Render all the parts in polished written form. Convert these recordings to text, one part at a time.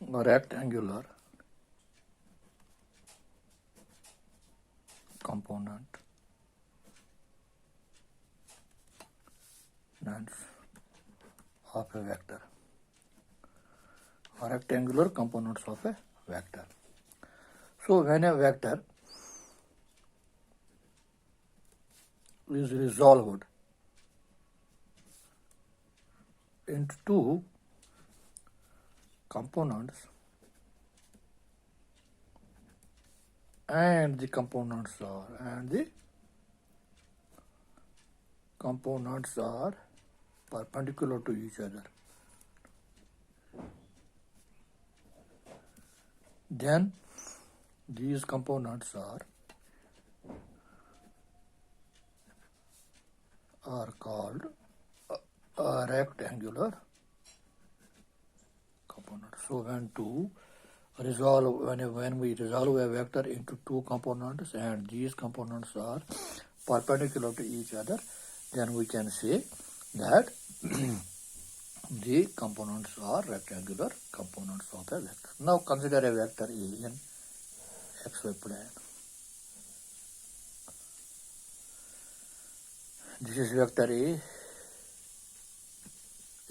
rectangular component of a vector. Rectangular components of a vector. So when a vector is resolved into two components and the components are perpendicular to each other, then these components are called a rectangular component. So when we resolve a vector into two components and these components are perpendicular to each other, then we can say that the components are rectangular components of a vector. Now consider a vector A in xy plane. This is vector A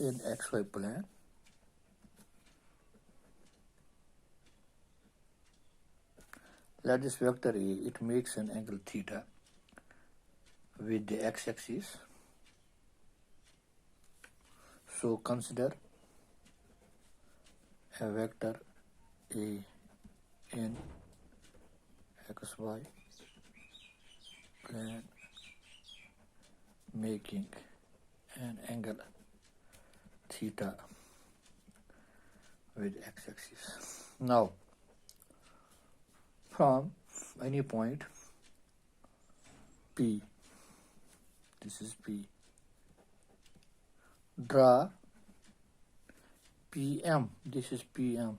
in xy plane. Let this vector A, it makes an angle theta with the x-axis. So consider a vector A in xy plane making an angle theta with x-axis. Now, from any point P, this is P, draw PM, this is PM.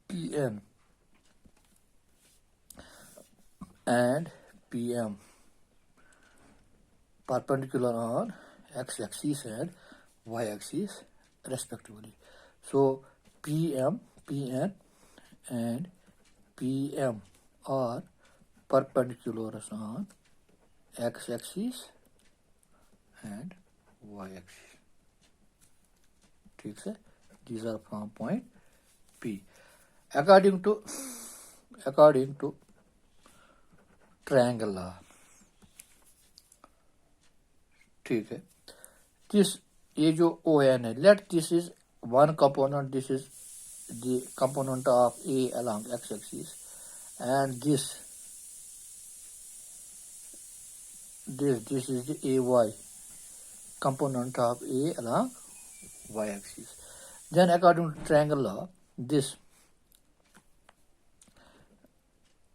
PN and PM perpendicular on x-axis and y-axis respectively. So PM, PN and PM are perpendicular on x-axis and y-axis. ठीक है? These are from point P. According to triangle law, ठीक है? This ये जो ON है, let this is one component, this is the component of A along x-axis, and this is the AY component of A along y-axis. Then according to triangle law, this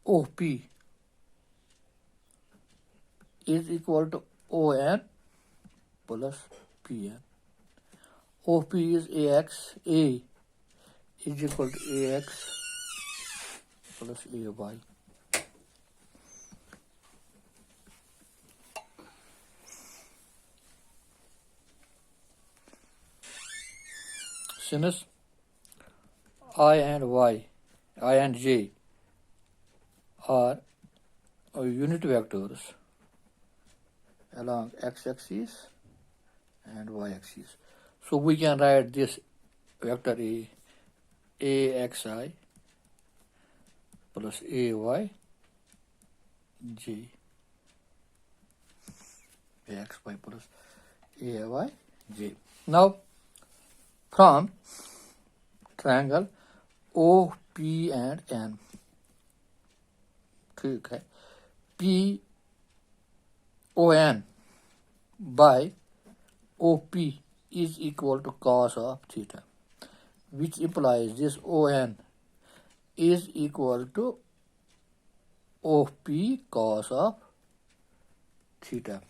OP is equal to ON plus PN. OP is AX, A is equal to AX plus AY. Since I and J are unit vectors along x-axis and y-axis, so we can write this vector A, AXI plus AY J, AXY plus AY J. Now from triangle OP and N, ठीक है, PON by OP is equal to cos of theta, which implies this ON is equal to OP cos of theta.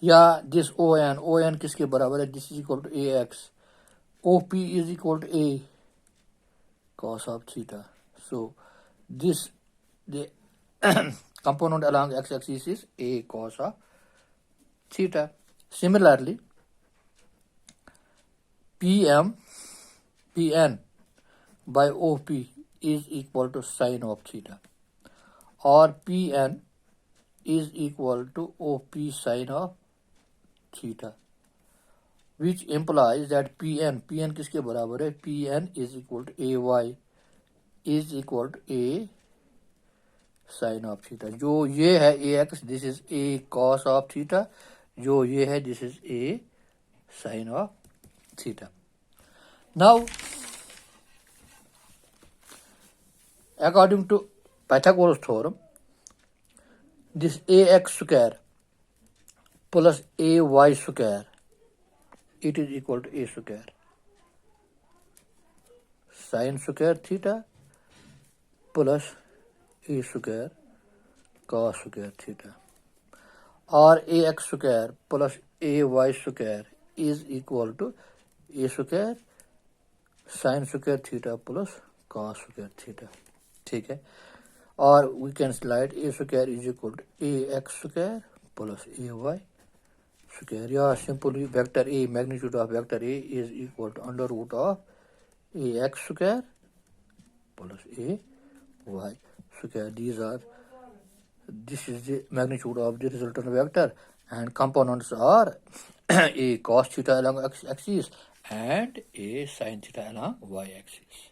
या this ON किसके बराबर है? This is equal to AX. OP is equal to A cos of theta. So this the component along x-axis is A cos of theta. Similarly, Pn by OP is equal to sine of theta, or Pn is equal to OP sine of theta, which implies that Pn किसके बराबर है? Pn is equal to AY is equal to A sine of theta. जो ये है AX, this is A cos of theta. जो ये है, this is A sine of theta. Now, according to Pythagoras theorem, this AX square plus AY square, it is equal to A square sine square theta plus A square cos square theta, or AX square plus AY square is equal to A square sine square theta plus cos square theta. ठीक है, or we can slide A square is equal to AX square plus AY square, या simply vector A, magnitude of vector A is equal to under root of AX square plus AY square. This is the magnitude of the resultant vector, and components are A cos theta along x axis and A sin theta along y axis.